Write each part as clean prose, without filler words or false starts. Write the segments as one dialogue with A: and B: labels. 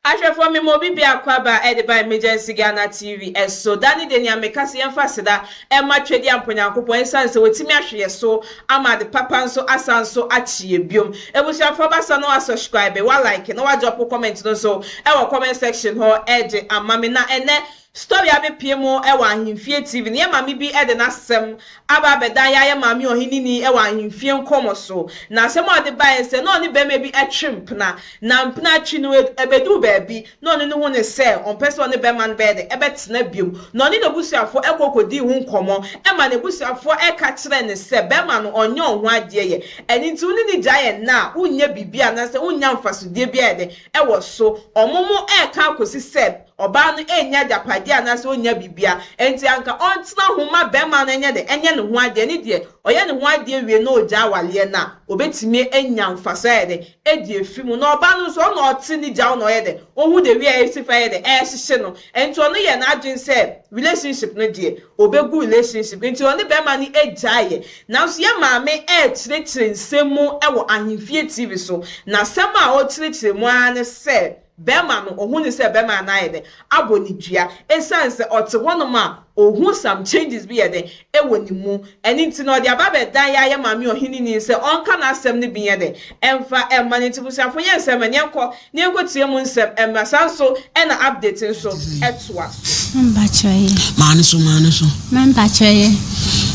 A: Ashefo mi mo bibi akwaba edi by Emergency Ghana TV eso dani de nia mekase yemfa da e ma twedi amponyankopon ensanse wetimi ahwe so ama de papa nso asanso achie biom ebusiafo basa no subscribe wa like no wa drop comment no so e wo comment section ho edi amame na ene story abepie mu e wa ahimfie TV ne mame bi e de nasem aba bedan ya mame ohinini e wa ahimfie nkomo so na asem ode bae se no ni be me bi atwempna na mpna twi no ebedu baabi no ni hu ne se on person ne be man be de e betena biom no ni nebusuafo e kokodi hu nkomo e ma nebusuafo e ka kire ne se be ma no onye ho ade ye eni nti uni ni jaye na unya bibia na se unya mfasodie bia de e wo so omomo e ka akosi se oba no enya japade anase onya bibia enti anka ontena homa bema no enye de enye ne ho ade ne de oye ne ho ade wie no oja awale na obetimi enya mfasa de edi efimu na oba no so na oti ni ja no ye de ohu de wie esifa ye de ehihye no enti ono ye na adwen se relationship no de obegu relationship enti ono bema ni ejaye na so ye maame kirechire nsemu ewo ahimfie TV so na sema o kirechire mu ane se bema no ohun se bema na yede aboni dua esanse ote honoma ohun some changes bi yede ewoni mu eni nti no de ababe dan ya mame ohinini se onka na asem ne bi yede emfa emanitibusiafo ye nsem enyenko ne ekotie mu nsem emasanso ena update nso etwa
B: mba choye
A: mane so
B: mba choye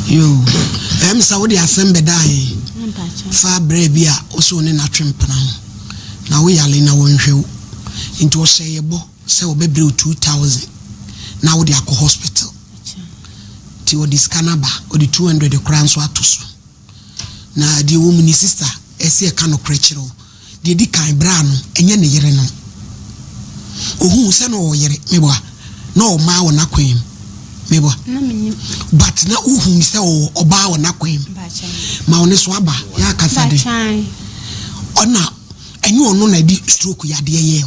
C: yo sa wo de asem bedan mba choye fa brebi a oso ne na twempena na wo yale na wonhwew into sayebo say obebre 2000 now they are hospital ti o discanaba o di 200 crowns wa toso na di woman sister ese e kano krechiro di di kan bra no enye ne yere no ohun se no o yere mebo na o ma wona kwem mebo but na ohun se o oba wona kwem ma oni so aba ya kasade ona enye ono na di stroke ya de ye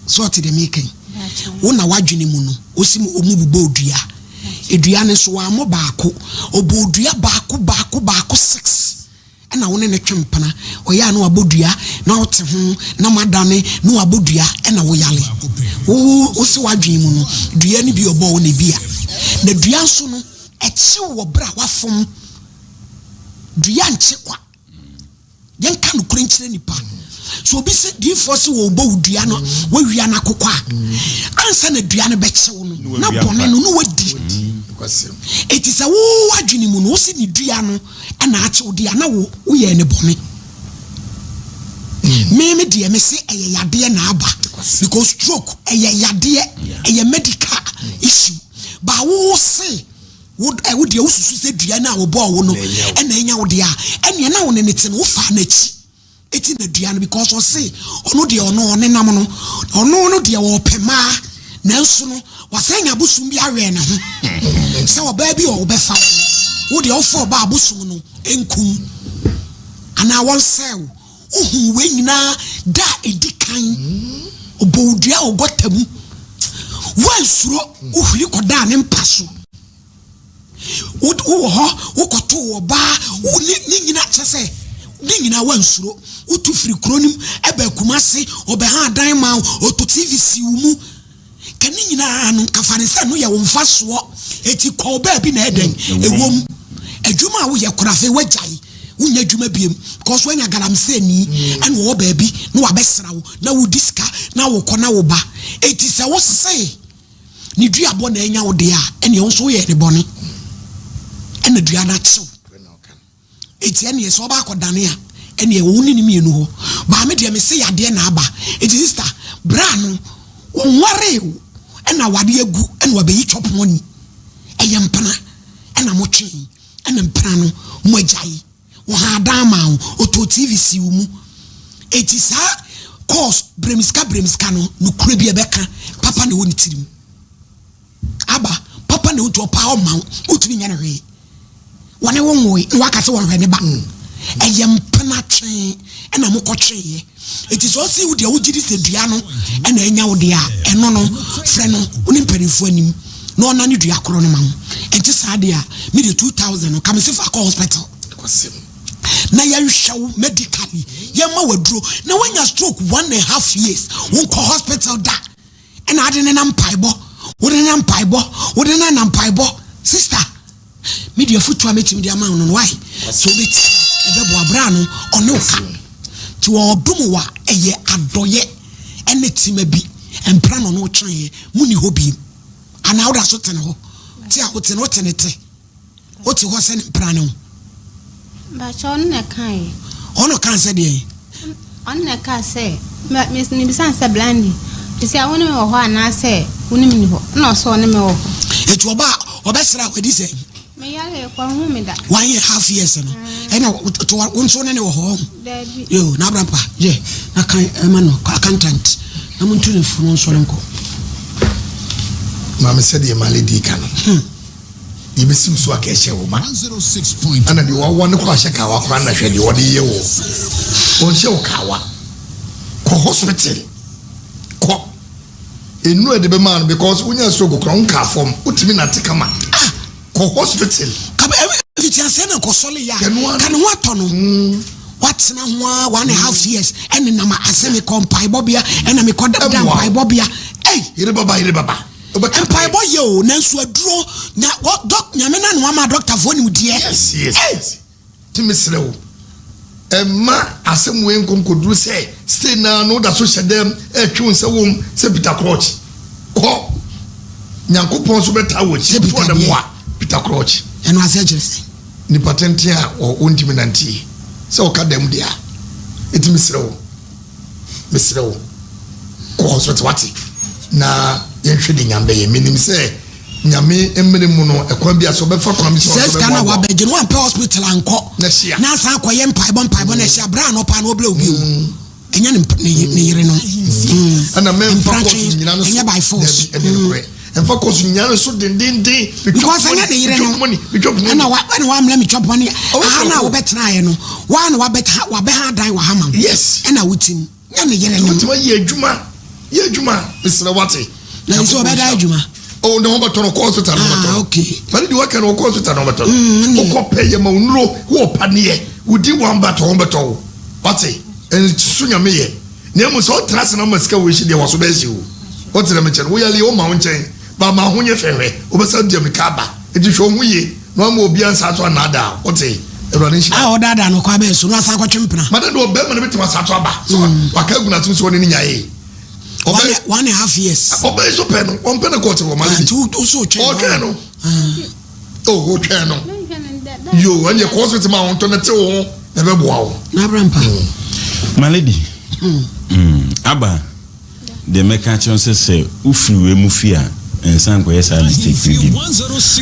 C: so to the making wona wadwene mu no osim omububo odua edua ne so wa mo baako obodua baako 6 na wona ne twempana oya na wabodua na wote ho na madane na wabodua na wo yale wo si wadwene mu no dua ne bi obo wo ne bia na dua so no echi wo bra wafom dua nche kwa yenka no krenchire nipa so bi se di force wo bo dua no wo wia na kokwa ansa na dua no be chewo no na bone no wadi it is a wo adwini mu no wo si ni dua no na achewo dia na wo ye ne bone me de me se eye yade na aba because stroke eye yade eye medical issue ba wo se wo de wo susu se dua na wo bo wo no na enya wo de a ene na wo ne te no wo fa na chi eti na duane because o say ono de ono nenam no ono no de wo pema na nso no wasanya busum bi awe na ho se wo ba bi o be fa wo de ofo ba busum no enkum ana won sell ohun we nyina da edikan obodua ogotamu wansuro ohuri koda ne mpaso wo ho wo koto wo ba ni nyina chese dingina wansuro utu free kronim ebe kumase obe ha dan ma oto TVC umu kani nyina anu kafanisa no ye womfa so eti ko ba bi na eden ewom adwuma wo ye korafe wajai unya adwuma biem because when ya galamse ni ene wo ba bi no wabesra wo na wo diska na wo kona wo ba eti se wo se ni dua bo na enya wo de a ene wo so ye de bone ene dua na chew eti ene ye so ba akodane a ene ye woni ni mienu ho ba me de me se yade na aba eti sister bra no wonware ena wade agu ene wabeyi chopo ni eye mpana ena motwe ena mpana no mo agyayi wo ha dama oto TVC umu eti sa course bremiska no kure bi ebeka papa ne woni tirim aba papa ne oto pa o ma otumi nya ne hwe wane wonwe wakase wonhwe ne ba eyem pena twen ena mokotwe ye eti so si wudi awugidi se dua no ena enya wudi a eno no fre no oni mpanifo anim no na ne dua koro no ma enti saade a me de 2000 no kam se fa hospital na yɛhwɛ medically yɛma waduro na wanya stroke 1.5 years wonko hospital da ɛna ade ne nam paibo wode na nam paibo sister media futu ametim dia man no why so bit ebebo abra no ɔne oka ti wo dum wa ɛyɛ adɔyɛ ɛne tima bi empra no no twen muni hobi ana woda so tene ho ti a wote no tenete oti ho se empra no
B: ba chon na kai
C: ono kan se de
B: on na ka se ni bisan se blandi ti se awon me wo ho ana se woni mi ho na so ne me wo ho
C: etu oba obesra kwedi se
B: me yale kwa hu me da
C: 1.5 years no ena to wonso ne wo ho yo na abrampa je na kan emano accountant na muntu ne funu nso lenko
D: mama said ye maledi kan ibesi usu aka ehye wo ma 106 ana di wo won ko ahye ka wa kra na hwe di wo de ye wo on hye wo kawa ko hospital ko enu e de be man because unya stroke kra unka form utimi na tekama ko hospital
C: ka be ti ase na ko sole ya kan ho atono watena ho 1.5 years ene na ma asemi kompai bobia ena me kodam pai bobia
D: ire baba
C: Empire boy yo nanso aduro na doc nyame na no ama doctor fo nim die
D: yes timisre wo emma asem we nkonkoduru se stay na no da so hyedem etwe nse wom se Peter Crouch ko nyankopon so beta wo chi for dem wa Peter Crouch
C: eno ase jese
D: ni patenti a o ontimi nanti se o ka dem dia etimisre wo ko hospital wati na yenhwede nyambe ye minim se nyame emere mu no ekwan bia so befa kwa mi so
C: so kana wa beje no ampe hospital anko na san akoye mpaibo na hia bra no pa na obla obi enya ne yire no
D: ana men fa ko nyina no so by force en fa ko nyina so dindin
C: because enya ne yire no ana wa mla mi chop money ana wo betena ye no wa na wa beha dan wa hama
D: yes
C: ana wutim nya ne yire no
D: wutim ye adwuma misra wate
C: na so be da adwuma
D: oh no but on hospital no
C: okay
D: but the work on hospital no but o ko pay ma unro wo panie udi wan but on beto wate en sunya me ye na mu so trust na masika we hide wo so be si wo wate na me chen wo yale o ma wonchen ba ma ho nye fehwe o be sa dem ka ba edi hwo hu ye no ma obi ansa to na da wate ewrani shi
C: o dada no kwa be so no asa kwa twempena
D: mada do be ma na betima sa to aba so waka guna tum so ni nyaye
C: 1.5 years
D: obey so pen on pen court wo mali
C: tu so che
D: no o che no yo when you cause it ma on to na te wo e be boa wo
C: na brampa
E: my lady aba de meka chonse se ufriwe mufia ensan ko yesa mistake bi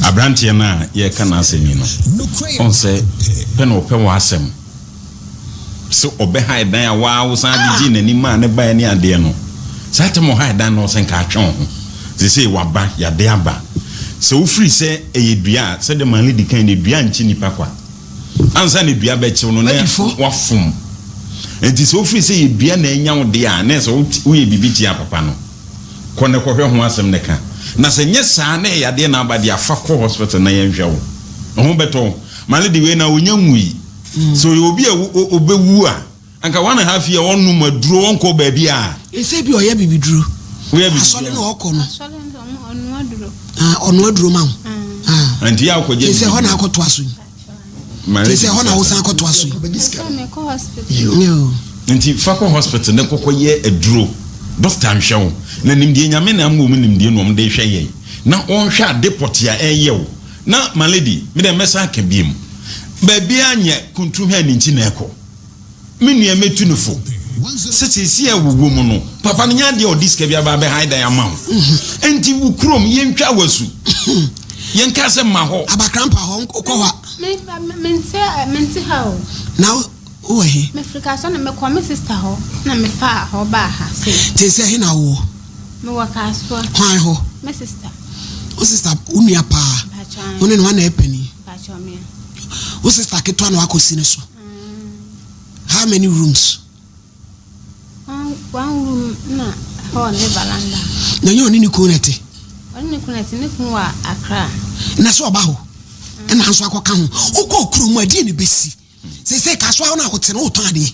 E: abrantie na ye kana asemi no on se pen o pen wa asem so obe hide dan ya wa wo san di ji nani ma ne ba ni ade no sata mo ha dan no sen ka twon ho ze say waba ya de aba so ufri se eyedua se de manli di kan de dua nchi nipa kwa ansa ne dua be chiw no na wafum enti so ufri se yedua na enya wo de a na so wo ye bibi papa no ko ne kohwe ho asem ne ka na se nye saa na ya de na aba de afa ko hospital na ye nhwe wo ho beto manli di we na onya nwui so obi obewu a anka 1.5 year onu maduro wonko ba bia
C: ese bi oya bibiduro
E: we bi
C: asole no okono
B: asole onu aduro
C: onu aduro ma
E: anti ya ko je
C: ese ho na akoto aso ese ho na wo san akoto aso
E: yo anti fako hospital ne kokoye aduro doctor nhwew na nimdie nyame na amwo mu nimdie no de hwe ye na on hwa depot ya eyew na my lady me de mesa ka biem ba bia anye kuntu hwa ni nchi na eko menu emetunufo sisi awuwo mu no papa nya de odiska bia ba be haida ya mawo enti wu krom yentwa wasu yenka se ma ho
C: abakrampa ho kokwa
B: mente how
C: now o he
B: me frika so na me ko me sister ho na me fa ho ba ha
C: te se he na wo
B: me waka so
C: kwan ho
B: me sister
C: o sister unua pa one no na epani
B: ba cho me
C: o sister ketwa na wakosi ne so. How many rooms?
B: One room na ho ne balanda.
C: Na yo ni kunete.
B: Oni kunete ne kun wa Accra.
C: Na so oba ho. E na so akoka ho. Ukọ okuru mu adi ne besi. say kaswa na hotel no ton ade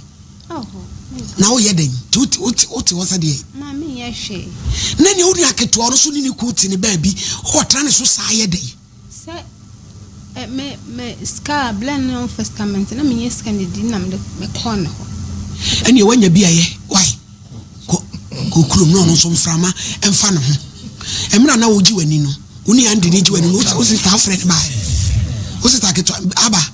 C: na wo ye den uti wasa de
B: mami ye hwe
C: na ne wuri aketo no so ni kuti ne ba bi ho tra ne so sa ye den
B: se me ska blend no first comment na me ska ne di na me corner ho
C: ene wanya bi aye why ko krum no so mframa emfa ne ho emra na woji wani no uni andi ni ji wani no o si ta friend ba o si ta keto aba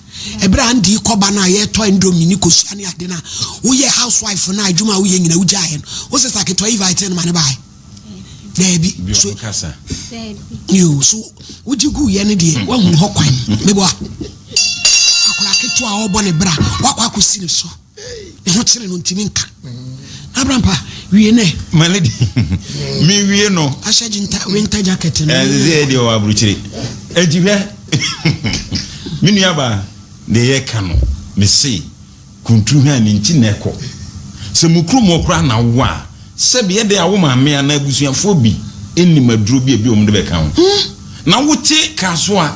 C: ebra andi koba na ye to endomi ni kosu ani ade na wo ye housewife na adwuma wo ye nyina wo jae no o si ta keto invite no mane ba debi so
E: kasa
C: you so woji gu ye ne de wa hu ho kwan mebo akola keto a obo ne bra wakwa akosi ne so e ho kire no ntimi nka abrampa wie ne
E: malady mi wie no
C: ashaji winter jacket no
E: ze de o abruchire ejibia minu yaba de ye kano me say kuntru ha ni nti na ekọ se mukru mo kra na wo a se be de awo ma me na abusuafo bi eni maduro bi ebi o mde be kan na wo ti kaso a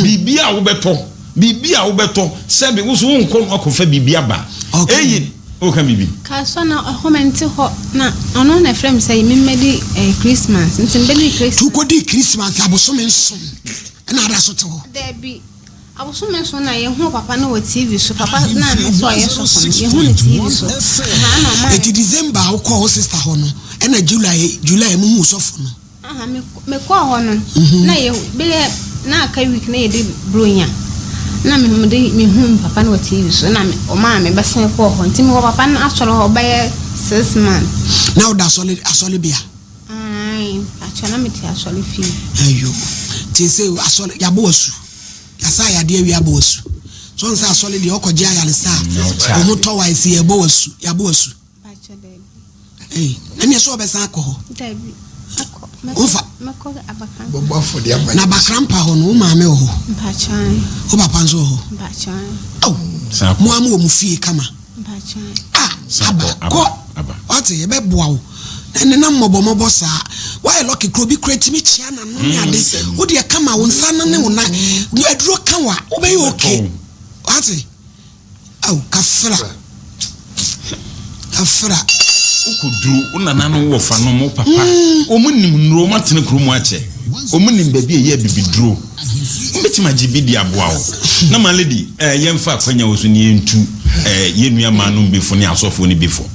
E: bibia wo beto se be wo so nko akofa bibia ba eyi o kan bibi
B: kaso na homenti ho na ono na frame say me medi Christmas nti mbedi Christmas
C: tu ko di Christmas aboso me nso na ara so to
B: debi aboso me nso na ye hu papa na wo TV so papa na me so ye so ye hu na TV so ha na ma
C: eti December wo call sister ho no na July mu hu so fo no
B: aha me call ho no na ye be na aka week na ye de bronya na me hu papa na wo TV so na me o ma me be sen ko ho nti me wo papa na asoro ho ba 6 months
C: now that solid bia
B: ai acha na me ti asole fi
C: ayo ti se asole ya bo wasu ya sa ya de wi abo wasu so nsa asole de okoje ayale sa o mo to wise ye bo wasu ya bo wasu
B: acha de
C: ani so be san ko ho
B: debi
C: ofa
B: mako abakan
D: bobo for dia
C: na bakrampa ho no ma me ho
B: mpachan
C: o papa nso ho
B: mpachan
C: oh mo amu mu fie kama
B: mpachan
E: aba
C: what ye be boa wo ene na mmobo sa why lucky krobi create me chia na no ya de wo de kama wo nsa na ne wo na ni aduro kan wa wo be okay what oh kafra
E: ukudru unana no wo fa no mo papa omunim nro matene kromu ache omunim ba bi ye bibidro mbetima gibidi aboa wo na ma lady yemfa kwanya wo so ni entu yenua ma no mbefo ni asofo ni befo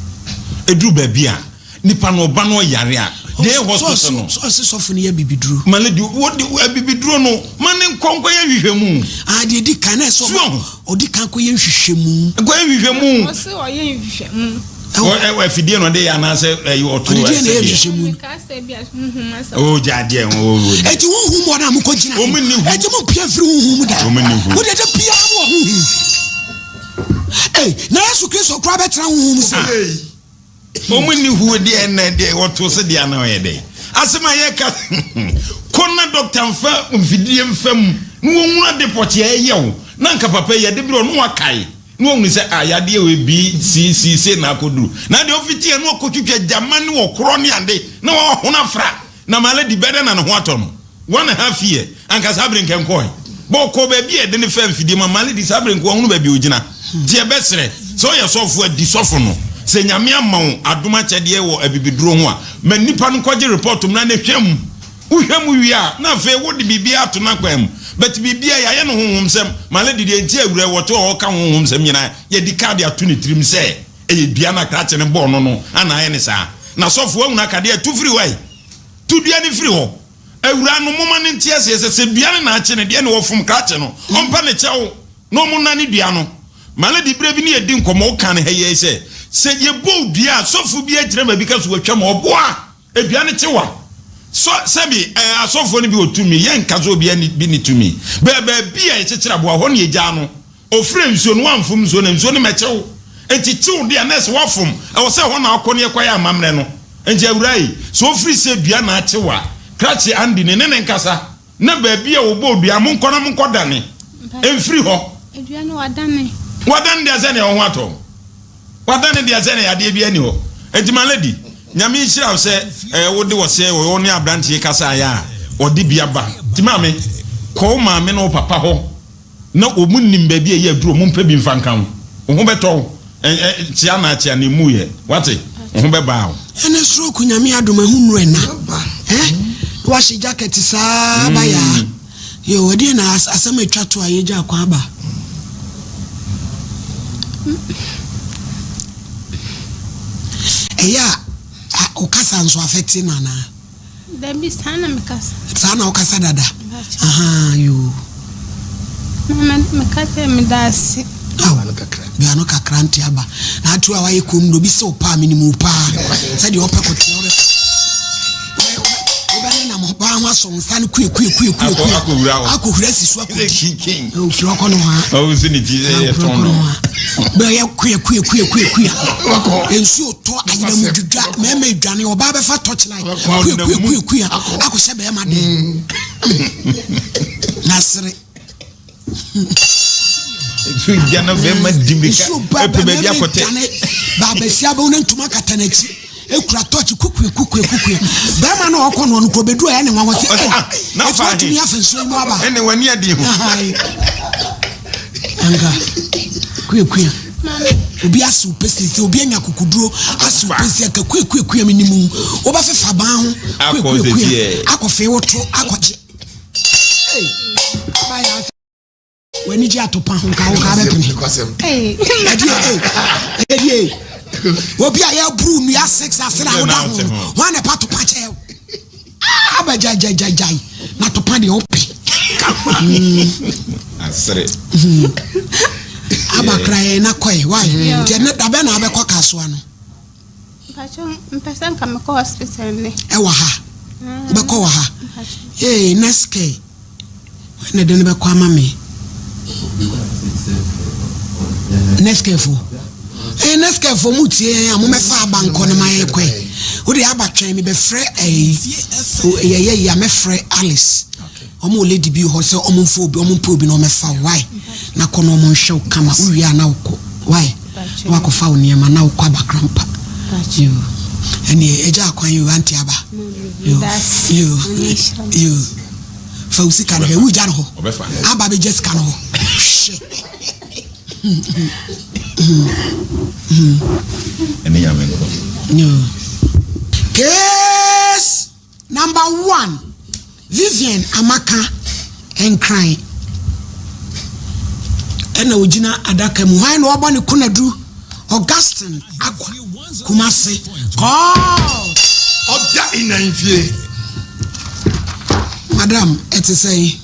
E: edru ba bi a nipa no ba no yare a de hospital no
C: so sofo ni ye bibidro
E: ma lady wo bibidro no mane nkonko ye hwehwemu
C: de di kan na so odi kan ko ye hwehwemu
E: ko ye hwehwemu
B: o se o ye hwehwemu
E: o fidie no de ana se you to o jade o
C: eti huhum wona am ko gina eti mo pia firi huhum da wo de pia mo huhum na Yesu Kristo kra betra huhum sa
E: o munni hu de na de o to se de ana o ye de asema ye ka konna doctor mfa mfidie mfam no wonwa de poche ye wo na nka papa ye de bi no wakai no onu se ayade we bi si na akoduru na de ofitie no okotwetwa jamani wo kro ne ande na wo hona fra na male di bede na no ho ato no 1.5 year anka sabrin kenkoi bo ko ba bi e de ne fa mfidie ma male di sabrin ko hunu ba bi ogina die besre so ye sofo adi sofo no se nyame amawo adoma chede wo abibiduro ho a ma nipa no kwaje report na ne hwem uhwem wi a na fe wo de bibia ato na kwam but bibia ya ye no honhom sem maledi de nti awura woto ho ka honhom sem nyina ye di card ato ne trim se e bia na krache ne bo no ana ye ne sa na sofo awu na kade atu free way tu dua ne free ho awura no moma ne nti ase se bia ne na ache ne de ne wo fom krache no ompa ne chewo no mo na ne dua no maledi bre bi ne edi nkomo kan he ye se ye bo dua sofo bi agire ma bi ka so watwa ma oboa e dua ne chewa so sebi asofo ni bi otumi yen kazo bi ni tumi ba bi a yechechira bo ho ne eja no ofre nsuo no amfum nsuo na nsuo ne mechew entichiw de na se wafum e wo se ho na akọ ne kwaya amamre no enje awurai so ofri se dua na achewa krachi andi ne nkasa na ba bi a wo bo dua mo nkọ na mo nkọ dane enfri ho
B: edua no wadane
E: de azene ho ato wadane de azene ya de bi ani ho entimaledi nyame nhira se wode wo se wo ne abrantie kasa ya odi bia ba ti maame no papa ho na omunnim ba bia ye aduro mo mpa bi mfankan Who beto? Chiama chiani muye. What it? Who be bow?
C: And a stroke when Yami Aduma Humrena. Wash a jacket is baya. You were dinner as a may chat to a Yaja Kwaba. Okasa so affecting Nana.
B: There be Sana Mikas.
C: Sana Okasa Dada. Aha, you.
B: Makate Medasi.
C: Be no kakranti aba. Na atu awaye kumdo bi se opa minimu pa. Said you opa kotiore. Obane na mo ba ho aso nsan kue. Akohura sisu akodi. O firo kono ha.
E: O se ni ti e ton no.
C: Be ya kue. Ensu oto ayina mu dudwa meme dwane oba be fa touch line. Kue. Akose be ma de. Nasre.
E: It's Jana Vema Dimika. Baby,
C: Baba Siabo Nantuma Catanachi. A cratoch cookie. Bama no con one could be doing anyone was now fighting me and so maba.
E: Anyone near you.
C: Anga. Queer. Ubia supesi ti obi anya kukuduro asupesi aka kwe minimum oba fefa ban ho kwe akofe woto akoje hey baya when you get to pan ka hey obi aya bru nu ya 6 afena wo da ho one part to patch aba jai na to pan de opi
E: asre
C: aba kraye na koi why je na da be na abekọ kasoa no
B: Pacho mpesa kama ko hospital ni
C: e wa ha bekọ wa ha eh neske na de ne bekọ amame Nescafe. Nescafe mutie amomefa abanko ne maye kwe. Wo de abatwen me be frɛ me frɛ Alice. Omo lady bi ho se omo mfo obi omo mpo obi no mefa why. Na kono omo nhwe kama uwia na ukọ. Why? Wa ko fa oniema na ukọ abakrampa. You. Eni eja akwan you anti aba. You. Fausi kan he wuja no. Aba be just kan ho. No. Case number 1. Vivian Amaka and crying. Ena ojina adaka mu hwan na obone kunadu Augustine Akwa Kumasi. God.
D: Oda inanfie.
C: Madam, it is say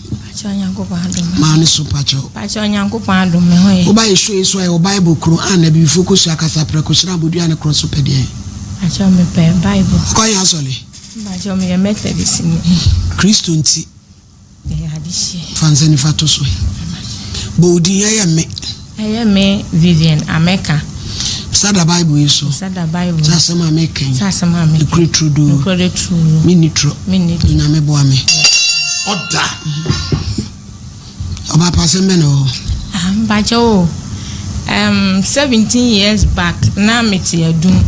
C: man super cho.
B: Pacho nyankopon adom me hoye.
C: Oba yesho so e Bible kro an na bi focus akasa preko shira bodua ne cross pedie.
B: Pacho me pe Bible.
C: Ko ya sole.
B: Pacho me Methodist ni.
C: Kristo nti.
B: Adishi.
C: Fanzeni fato so. Bodi ye
B: me Vivian Ameka.
C: Sada Bible yeso.
B: Sada Bible.
C: Sasema Ameka.
B: Sasema Ameka.
C: Ikre trudu. Minitro. Na me bo ame.
D: Oda.
C: Oba pasembe no.
B: Pacho 17 years back na meti adum.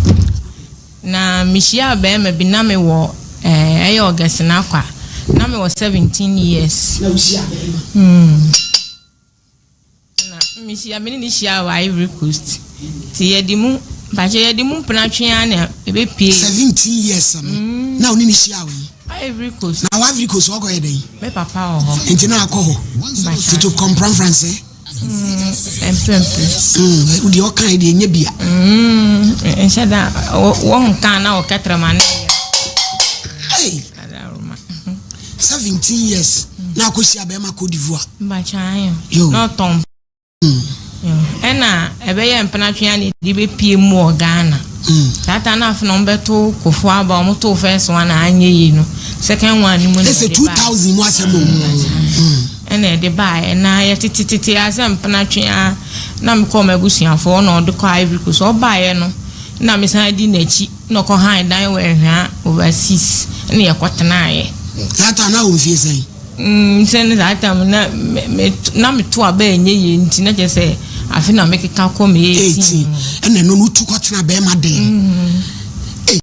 B: Na mishia be me bi na me wo August na kwa. Na me wo 17 years.
C: Na usia be.
B: Na mishia me ni shia wa Ivory Coast. Ti yedimu Pacho yedimu pnatwe na ebe pie
C: 17 years na oni ni shia we.
B: Ivory Coast.
C: Na Ivory Coast wo go ye den.
B: Me papa ho.
C: Enti na akọ ho. To comprend France. Udi o kan de nya bia.
B: Enshada won kan na o katraman.
C: Hey. 17 years. Na akosia be ma Cote d'Ivoire.
B: Bachayo.
C: No
B: tom. Ena ebe ye mpenatwe ani di be pie mu Ghana. Tata na afuna mbeto kofu aba omoto first one anye yi no. Second one ni mu.
C: It's 2000 mu asemo.
B: Ena de ba na ye tititi asem mpenatwe a na mko magusiafo na odiko Ivory Coast so ba ye no. Na mesan di nachi no ko han dan we hwa overseas na ye kwotena ye.
C: Tata na o fie sen.
B: Sen tata na me to aba enye ye nti na je se afi na mekeka ko me 18
C: ena no tu kwotena be ma den eh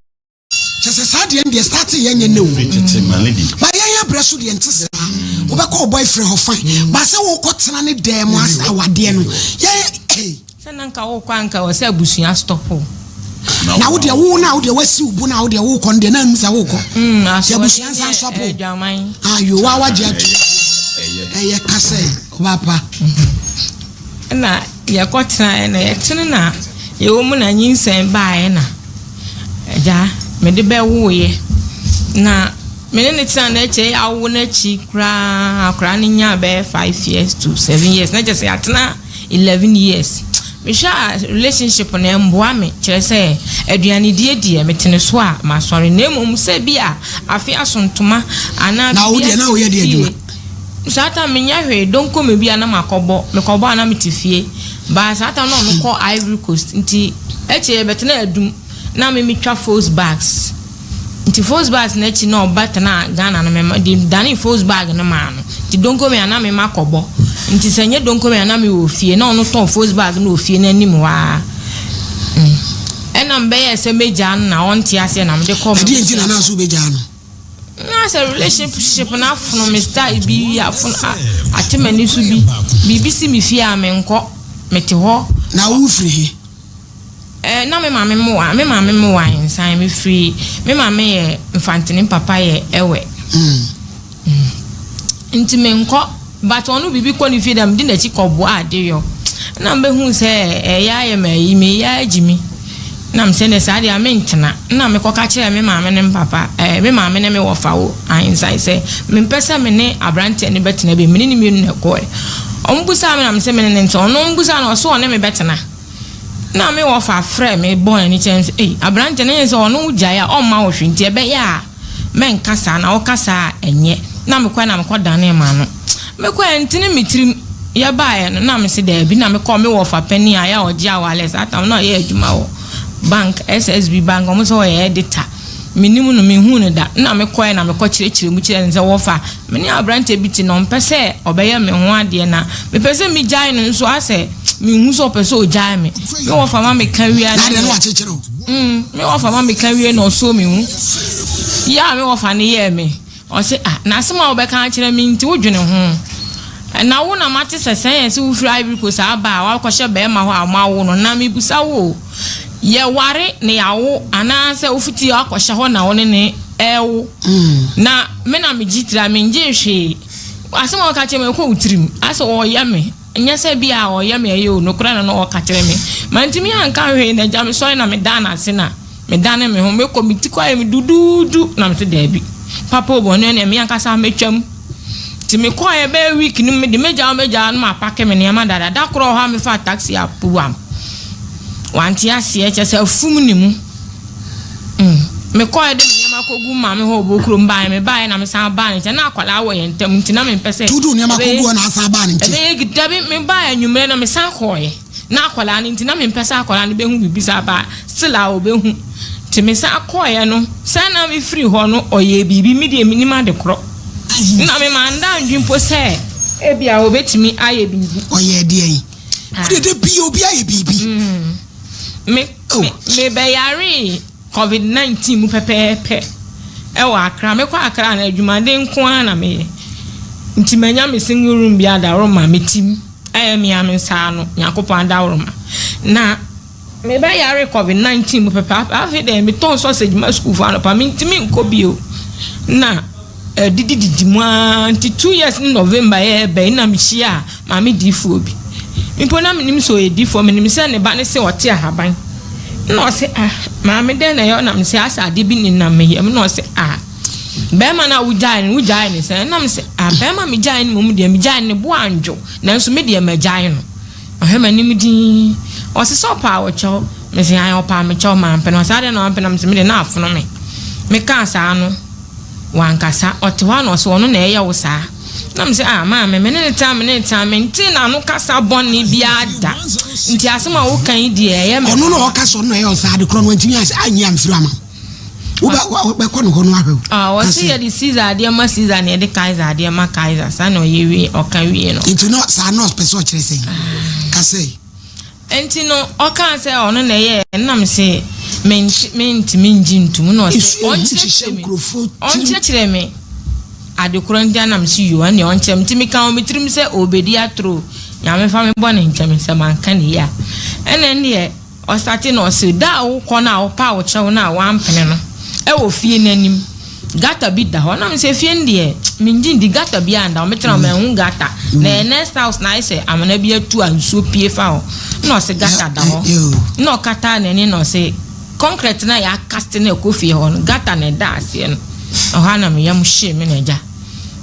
C: chese sad ye start ye nye ne o ba ye breso de ntisa wo be call boyfriend ho fine ba se wo kwotena ne dem as awade no ye
F: Sananka wo kwanka wo se abusua stop.
C: Na wo de wo na wo de wasi ubu na wo de wo kon de na msa wo ko. Se abusua san stop. Ayo wa waje atu. Eye kase papa.
F: Na ya kwatra na ye tene na ye wo mu na nyinsen baaye na. Ja me de be wo ye. Na me ne tena na eche ya wo na chi kra ni nya be 5 years to 7 years na just atena 11 years. Me sha relationship na mboa me kire se aduane die me tene so a ma sori na emom se bia afi asontoma ana
C: na wo de na wo ye de adwuma
F: sata me nya hwe donko me bia na makobo me kobo ana me tifie ba sata no no ko Ivory Coast nti eche betena adum na me twa false bags nti false bags na echi na obata na Ghana na me di dani false bag na ma no ti donko me ana me makobo nti senye donko me ana me ofie na ono ton false bag na ofie na anim wa ena mbe ye se meja na onti ase na me de ko
C: di nti na so beja no
F: na se relationship na afuno me style bi afuno atemani so bi bibisi me fie amenko mete ho
C: na wo free
F: na me mama mo wa insan me free me mama ye infantine papa ye ewe nti me nko but onu bibi ko ni fie dam di na chi kobo ade yo na mbe hu se ya ye me me ya ajimi na me se ne sa de amentena na me ko ka kire me mama ne papa me mama ne me wo fa wo insan se me pesa me ne abrante ne betena be me ni me nu ko ombusa me na me se me ne nto no ombusa na so ne me betena na me wo fa frɛ me boy ni chance abrante ne se ono ugya ya o ma wo hwinti ebe ya men kasa na wo kasa enye na me kwa na me kwa dane ma no me kwa ntini mitrim ya bae no na me se da bi na me kwa me wo fa pani ya oje awale satam na ye adwuma wo bank SSB bank omo so ye editor minimu no me hu no da na me kwa na me kwa kirechire mu kire nse wo fa me ni abrante biti no mpese obeye me ho ade na me pese mi jai no so ase mi hu so pese o jai me wo fa ma me kawia
C: na de no achechero
F: me wo fa ma me kawia no so mi hu ya me wo fa ne ye me o se na asema wo be kan kire mi nti wo dwene ho na wo na mate sesen se wo firi Ivory Coast aba wa kwhye be ma ho amawo no na me busa wo ye ware ne yawo ana se ofuti akwhye ho na wo ne ewo na me na me gitira me nje hwe asema wo ka kire me ko utirim ase wo ye me nya se bia wo ye me ye no kura na no ka kire me mantimi anka hwe na jam so na me dana ase na me dana me ho me komiti kwa me dududu na me se da bi papa obo no na me anka sa metwam ti me kwa ye be week ni me de meja no ma pake me ne ma dada da kro ha me fa taxi apuam wanti ase e chese afum ni mu me kwa de me ma kogu ma me ho bo kro mba me ba na me san ba ni na akwala wo ye ntam nti na me pese
C: tudu ne ma kogu na asa ba ni nti
F: e be gidabi me ba anwumre na me san hoye na akwala ni nti na me pese akwala ni be hu bibisa ba sila o be hu ti me san akoye no san na me free ho no oye bibi me de minima de kro na me manda ndwimpo se e bia obetimi aye bibi
C: oye de yi de bi obi aye bibi
F: me be yare COVID-19 mu pepepe e wa akra me kwa akra na adwumade nko na me nti manya me single room bia da roma metim me amsa no yakopon da roma na me be yare COVID-19 mu pepepe afi de me ton sausage ma school fa no pa me ntimi nko bio na didi mu anti 2 years in November e be na me hia ma me di fu obi mpo na menim so e di fu me nim se ne ba ne se ote ahaban no se ma me den na yo na me se asa de bi ni na me yem no se be ma na wujai ni se na me se be ma me jai ni mum de me jai ni bo anjo na nso me de me jai no ahema ni me din o se so pa wo cho me se ayo pa me cho ma mpe no sa de no mpe na me se me de na afono me ka sa no wankasa otewa no so no na eya wo sa na me se ma me ne time nti na no kasa boni bia da nti asema wo kan di eya me
C: ono no o kasa no eya o sa de kro no ntimi anyi amfiri ama wo be ko no ho no ahwe
F: wo se ye di Caesar de ma Caesar ne de Kaiser de ma Kaiser sa no ye wi o kan wi no
C: nti no sa no person kire sei kase
F: enti no o kan se ono na ye na me se menti minjintum no se on chire me adekoro ndia na msi yo ane on chem timi kan o mitrim se obedi atro ya me fa me bɔ ne nkyɛm sɛ man ka ne ya ɛna ne ɔstate no ɔse da wo kɔ na wo pa wo kyɛw na wo ampene no ɛwɔ fie n'anim gata bi da hɔ na me sɛ fie ndeɛ mengye ndi gata bi anda me tena me hu gata na next house na ise amana bi atu ansuo pie fa hɔ na ɔse gata da hɔ na ɔkata n'ani na ɔse concrete na ya cast na ekofie hɔ no gata na da ase no ɔha na me yam hye me na agya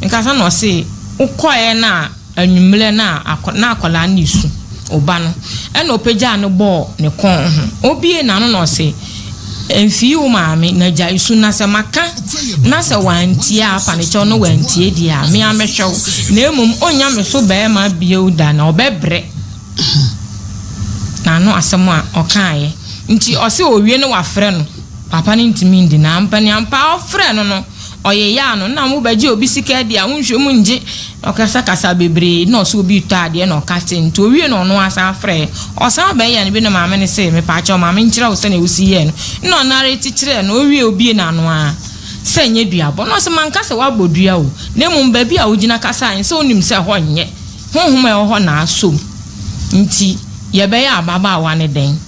F: nkasa na ɔse ukɔɛ na anwumle na akola na isu oba no ɛna opagya no bɔ ne kon ho obie na no na ɔse emfi wo maame na gya isu na sɛ maka na sɛ wantie apa ne kyɛw no wantie di a me amehwɛw na emum onya me so bɛɛ ma bie da na ɔbɛbrɛ na no asɛm a ɔkaaye nti ɔse owie no wafrɛ no papa ne ntimi ndi na ampani ampa ɔfrɛ no no oye ya no na mo baji obi sika dia wonhwe mu nje okasa kasa bebre na so obi to ade na okate nti owie no no asa frɛ osa ba ya ne bi na maame ne se me pa cha maame nkyira wo se na usi ye no na onare tikyire na owie obi na no a se nye duabo no se manka se wa bodua o na mu ba bi a ogina kasa an se onim se ho nye honhom e ho na asom nti ye be ya ababa wa ne den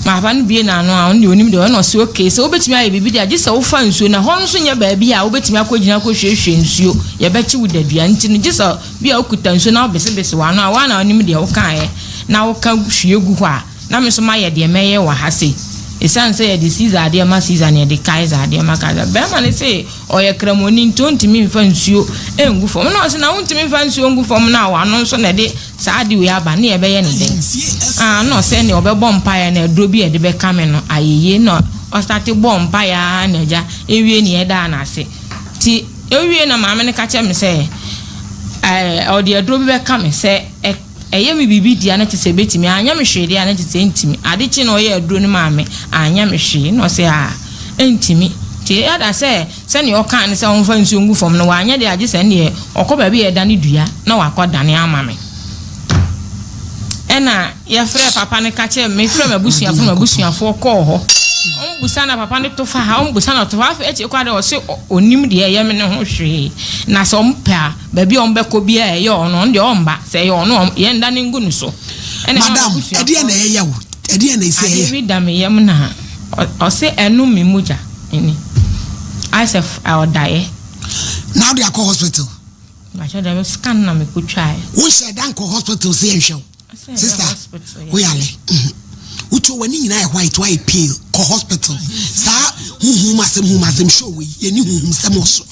F: ma no bie na no a on onim de no so okay so obetimi aye bibi de age se wo fa nsuo na ho nso nya ba bia obetimi akogina ko hwehwe nsuo ye be chi wo dadua nti no gye se bia okuta nsuo na obesebese wa no a wa na onim de wo kan na wo ka hwie gu ho a na me so ma ye de meye wa ha sei esan se ye de Caesar de ma Caesar ne de Kaiser de ma Kaiser be ma ne se oye kramoni ntontimi mfa nsuo engu fom na o se na wontimi mfa nsuo ngu fom na wa no nso na de saadi we aba na ye be ye ne den no se ne obebɔ mpae na aduro bi e de be kame no ayeye no o start bɔ mpae a na ja ewie ne ye da na ase ti ewie na maame ne ka che me se o de aduro bi be kame se eye mi bibi dia na tese betimi anya me hwe dia na tese ntimi adechi na oye aduro ni maame anya me hwe no se ntimi ti ada se ne o kan ne se on fa nsuo ngu fom no wa anya de age se ne okoba bi e da ne dua na wakoda ne amame ena ya frɛ papa ne ka che me frɛ mabusuafo kɔ hɔ busa na papa ne to fa ha busa na to fa fa echi kwa de o se onim de ye me ne ho hwe na so mpa ba bi on be ko bi e ye ono de omba se ye ono ye nda ne ngu so ene
C: madam ede na ye yawo ede na ise ye
F: ade da me yem na o se enu mi muja eni asef odaye
C: now they are call hospital
F: ma cha da scan na me ko twa
C: wo she dan call hospital se nhwe sister we ale ucho wani nyina e white why pale ko hospital sa huhum show we ye ni huhum sem so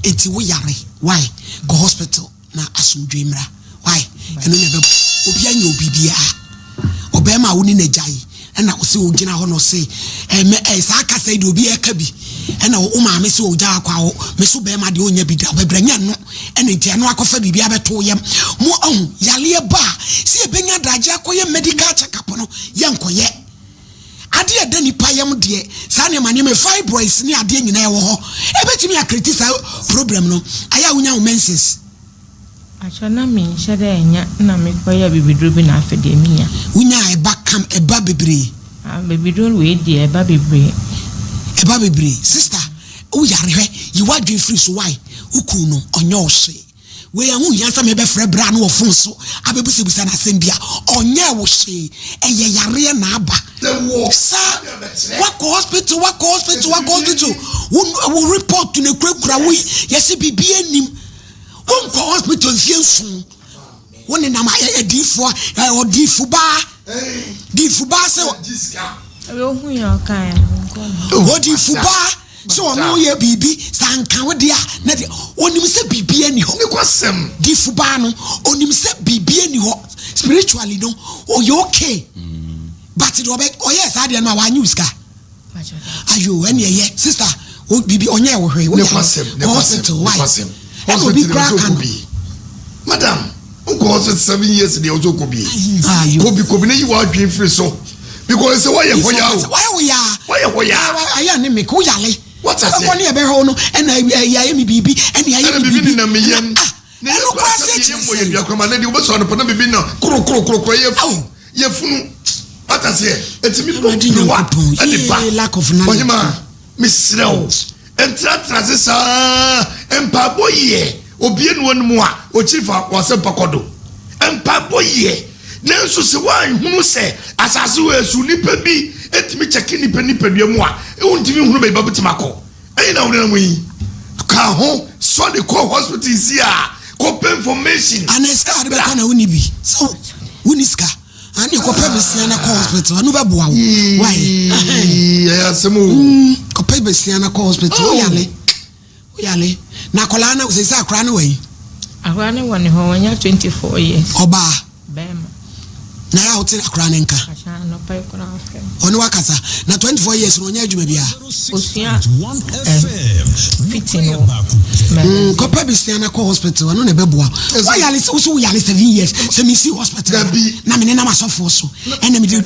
C: enti wo yare why ko hospital na asumdwe mra why eno ne be obi anya obibia obema wo ni na jai na o se ogina ho no se sa aka sai de obi eka bi na o maame se oja akwa wo me so be ma de onya bi da bebranya no ene ntia no akofa bibia beto yem mo ohun yale ba se e benya daje akoye medical check up no ye nkoye ade eda nipa yem de sa ne mane me fibroids ni ade nyina ye wo ho e betimi akritisa problem no aya wonya wo menses
F: achana mi shede enya na me koya bibidro bi na afedemia
C: wonya e ba kam e ba bebre
F: bibidro we di e ba bebre
C: sister o yare hwe you wa dwen free so why uku no onyo hwe we ahu yansa me be frɛ bra no ofun so abebusebusa na sembia onye wo hwe eye yare na aba sa wako hospital wo report to ne kura we yesi bibie nim wonko hospital fiensu woni na ma odifu ba se
F: ohu ya kan
C: odifu ba so ono ye bibi sanka wo dia na de onim se bibi ani ho
D: nikwasem
C: difu ba no onim se bibi ani ho spiritually no o you okay but do be o yes ade no wa news ka ayo ene ye sister o bibi onye wo hwe wo
D: nikwasem
C: and be crack
D: madam unko hospital 7 years dey also kobi kobi na you wa dream free so because say why you
C: aya ne me ko yale
D: what I say
C: ko ne be ho no and ya me bibi and ya me
D: bibi na me yam na no kwase mo ye bia kwama na di wo so no na bibi na kro ye funu what I say etimi do what and
C: lack of knowledge
D: onyema misrew entra transisa empa boye obie no mu a o chifa wase pakodo mpabo ye nanso se wan hunu se asase we su nipa bi etimi cheki nipa duamu a wontimi hunu be babutimako na wona mu yi ka ho so the call hospital is here ko information
C: aneska ade be kana woni bi so woniska ani ko pe besia na call hospital anu be boa wo why
D: asemu
C: ko pe besia na call hospital yale na kola na se sa kra na wai
F: akra ne woni ho wanya 24 years
C: oba
F: bema
C: na ya hotel akra ne nka
F: acha no pa ko na afa
C: oni wakasa na 24 years no nya adwuma bia
F: osia fitino
C: ko pa besia na call hospital anu na be boa o yale so yale 7 years se mi si hospital na me na masofo so ena me de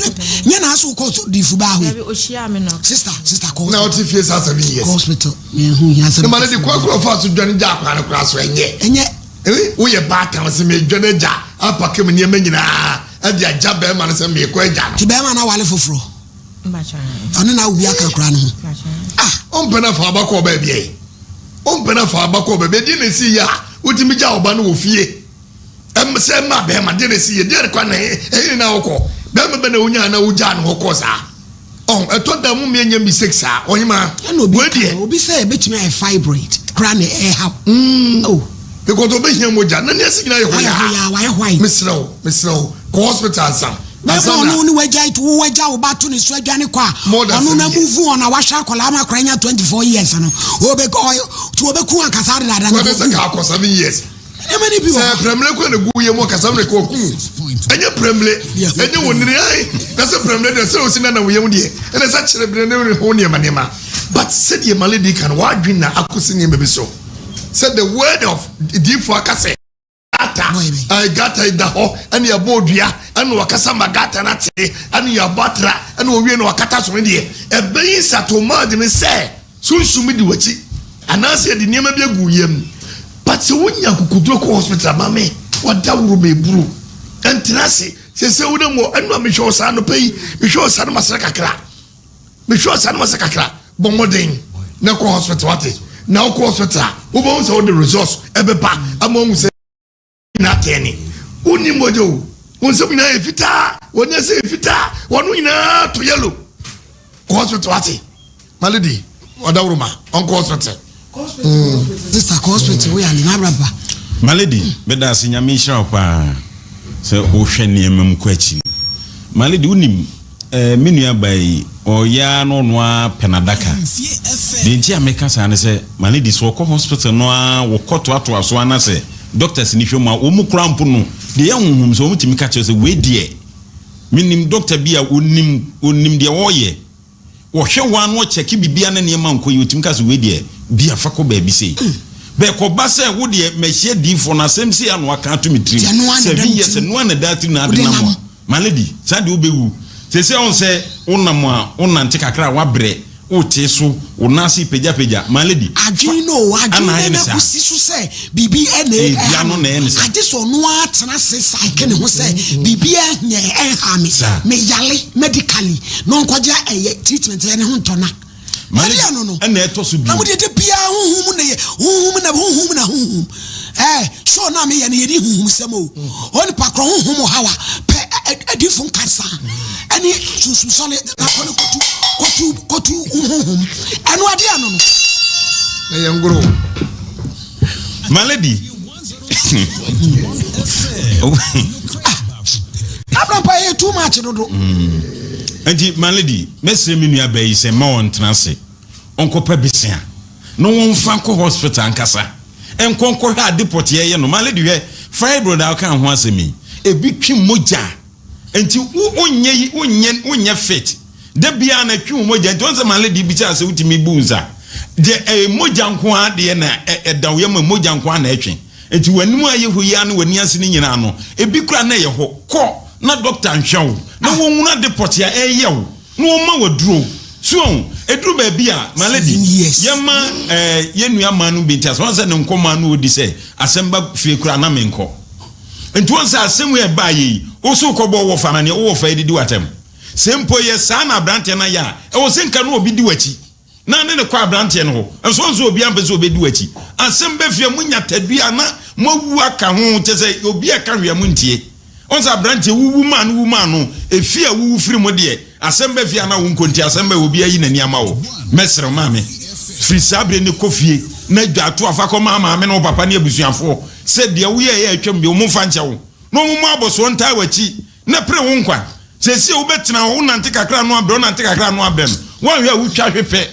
C: nya na so ko di fu ba ho
F: osia me no
C: sister call
D: na oti fie sa 7 years
C: hospital me hu ya se
D: no mane di kwa fa so dwane ja kwa na kwa so enye wo ye ba kan se me dwane ja apake me niam nyina adi aja be ma no se me ko aja
C: ti be ma na wale foforo
F: mbacha
C: onu na ubi aka kra no
D: ompena fa abako ba bia ompena fa abako ba bia di na si ya utimi ja oba no wo fie se ma be ma di na si ye di kwa na na woko be ma be na onya na uja no woko sa eto da mu me nya mi sexa onyima
C: we die obi say betumi ai fibroid kra na ha
D: because obi hia moja na ne asigina ye
C: hoya
D: mesro ko hospital sam
C: na no ni wajai to waja obato ni so adwane kwa onu na move on na washa kola ma kranya 24 years no obe ko to obe ku akasa da da
D: no se ka ko 7 years
C: many people
D: se premle ko na gu ye mo kasa me ko ku enye premle enye woniri ai na se premle de se osina na wo yem de ene sa kire bre ne ho ne manema but said ye malady can wadwin na akosi ne be so said the word of deep for akase I got it da ho and your bodua and wakasa magata na te and your batra and we no wakata so de e beyin satoma de me say sunsumi di wachi anase de niam bi agu yam but se wonya kokuduro ko hospital mame wada wuro be buru entrance se wo dem anu me hwo sa no pay me hwo sa no masaka kra me hwo sa no masaka kra bomoden na ko hospital wate na ko hospital wo bon se wo the resource ebeba amon se na teni uni mojo unse na efita wonya se efita wonu ina to yellow ko hospital wate malady odawruma on ko hospital
C: sister hospital we ani na braba
E: malady beda sinyame hira pa se o hwe niamam kwachi malady unim menua bai oya no no a penadaka de nti ameka sa ne se malady so ko hospital no a wo koto ato aso anase doctors ni hwema wo mu krampo no de ya honhum so mutimi ka che se we die minim doctor bia onim de wo ye wo hwe wan wo check bibia na ne ma nko yi otimi ka se we die bia fa ko ba bi sei be ko ba se wo de mehie di fo na sem si anu aka to mitri se bi ye se no na dati na ade na mo malady sa de obewu se on se onam a onante kakra wa bre ote so onasi peja malady
C: adwino na kusisu se bibi ene
E: no na ene se
C: ade so no atena se psyche ne ho se bibi ene me yale medically no nkwaja treatment ene ho ntona malady no
E: ene eto so bi
C: na mudi de bia honhum na honhum so na me ye ne yedi honhum sem o oni pakro honhum hawa pe edifun kasa ani susu sole na kotu honhum eno ade ano no
D: na yengro
E: malady
C: abrampa e too much dodo
E: anti malady mesre menua bayi se ma won transe onko pa bisia no won fa ko hospital ankasa enkonko ha deport ye no malady we fibroid aka ho asemi ebi twi moja enti onye fit de bia na twi moja enti onse malady bi cha se utimi bunza de moja nko ade na dawo ma moja nko na etwe enti wanimu ayehu ya na wani ase ni nyina no ebi kura na ye ho ko na doctor nhwew na wonwuna deport ya eyew na woma waduro so eduru ba bia malady yema yenua manu bintas wonse ne nkoma no odi se asemba fie kura na menko enti wonse asemu e baayi oso kobo wo fama ne wo fa edidi watem sempo ye sa na brante na ya e wo senka no obi di wachi na ne kwa brante no ho enso nso obi ambe so obi di wachi asemba fie munya tadua na mawu aka ho te se obi aka hwea mu ntie on sa branch wu man no efi a wu firi mo de asemba fi ana wo nkonti asemba obi ayi nani ama wo mesre maame firi sabre ne kofie na dwato afakọ maama me no papa ne abusuafo se de wo ye atwam bi wo mfa nche wo no mo aboso nta wachi na pre wo nkwa se si wo betina wo nante kakra no abre nante kakra no abre no wan hwe wo twa hwepe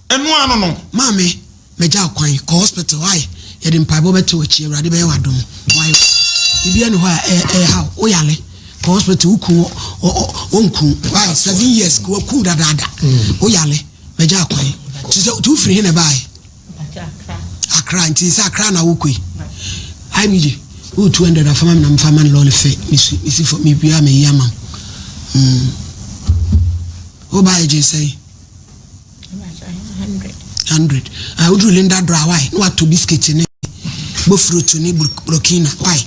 E: eno ano no
C: maame meja kwan ko hospital why ye dem pa bo beto wachi awrade be wadom why bibia ne ho how o yale ko hospital uku onku why 7 years ko ku dadada o yale meja kwan tu free na bai Accra nti sa Accra na wokoi ai miji u 200 afama na mfama lole fe misi for me bia me yama o bai je say 100 I would Linda dry why no to biscuit ne bo fruit ni burkina why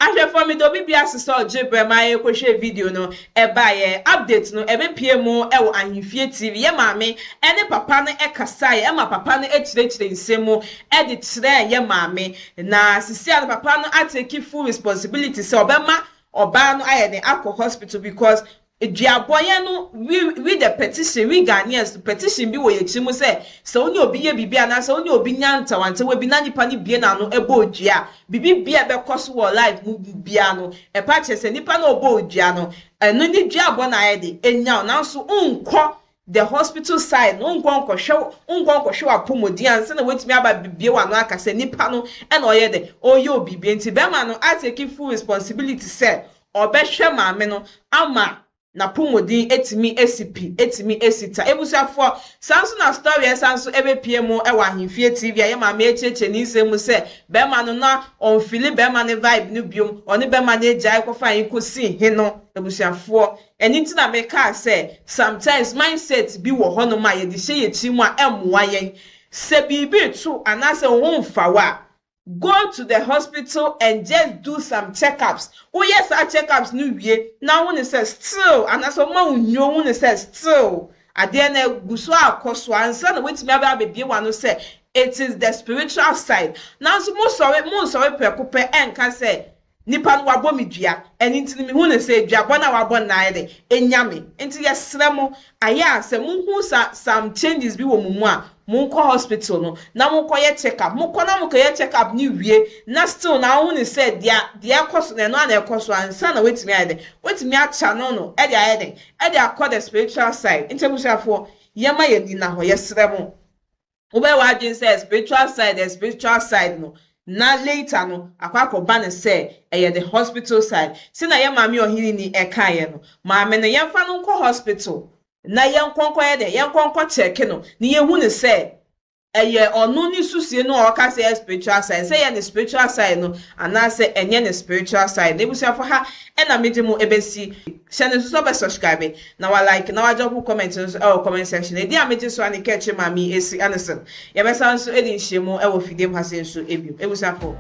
A: ahwe for me do bibia sister Jibril my ko hwe video no e ba ye update no e be pie mu e wo ahifie TV ye maame ene papa no e kasa ye ma papa no e chire nsemu e de chire ye maame na sisia no papa no atake full responsibility se obema oba no aye ne akọ hospital because Diaboye no we the petition we Ghanaians the petition bi wo ye chimu se onye obi ye bibia na se onye obi nyanta wante we bi na nipa ni bie na no ebo odua bibi bia be koso wo life mu bia no e pa che se nipa na obo odua no eno ni diabo na ye de enya na so unko the hospital side no unko hwe apomodi anse na wetimi aba bibie wa no aka se nipa no e na oye de oye obi bi nti be ma no atake full responsibility se obehwe maame no ama na pomodin etimi esita ebusuafo sanso na story sanso ebe piemu e wa ahimfie TV ya ma me echeche ni nsemu se be ma no na on feel be ma ne vibe no biom oni be ma ne jai ko fa yin ko si hino ebusuafo eni nti na me ka se sometimes mindset bi wo hono ma ye de hye ye chi mu a emwa yen se bibi tu anase wo mfa wa go to the hospital and just do some checkups. Oh yes, our checkups new year. Now when it says still, and as a man know when it says still, at the end of Guswa Koswa and son which maybe be one who say it is the spiritual side. Now so most sorry preocupe and can say nipa wa bomidua and into me when say Jabona wa bon naide enyame into yes sremo aya se munhu some changes bi wo mu a munko hospital no na munko ye check up munko na munko ye check up ni wie na still na who say dia cost na no na cost ansa na wetimi ade wetimi acha no e dia akọ the spiritual side into bushafo yema ye di na ho ye sremo obe wa agin say spiritual side no na later no akwakoba ne say the hospital side si na ye maami ohini ni eka ye no maame no yemfa no nko hospital na yenkonko ye de yenkonko check no ni ye hu ne say onu ni susie no o ka say spiritual side say ye ne spiritual side no ana say enye ne spiritual side na busia for ha na medimu ebesi shane so be subscribe na wa like na wa drop comment no comment section e dia meje so ani catch maami esi anison ye be san so edin hyemu e wo fidem ha sen so ebiu e busia for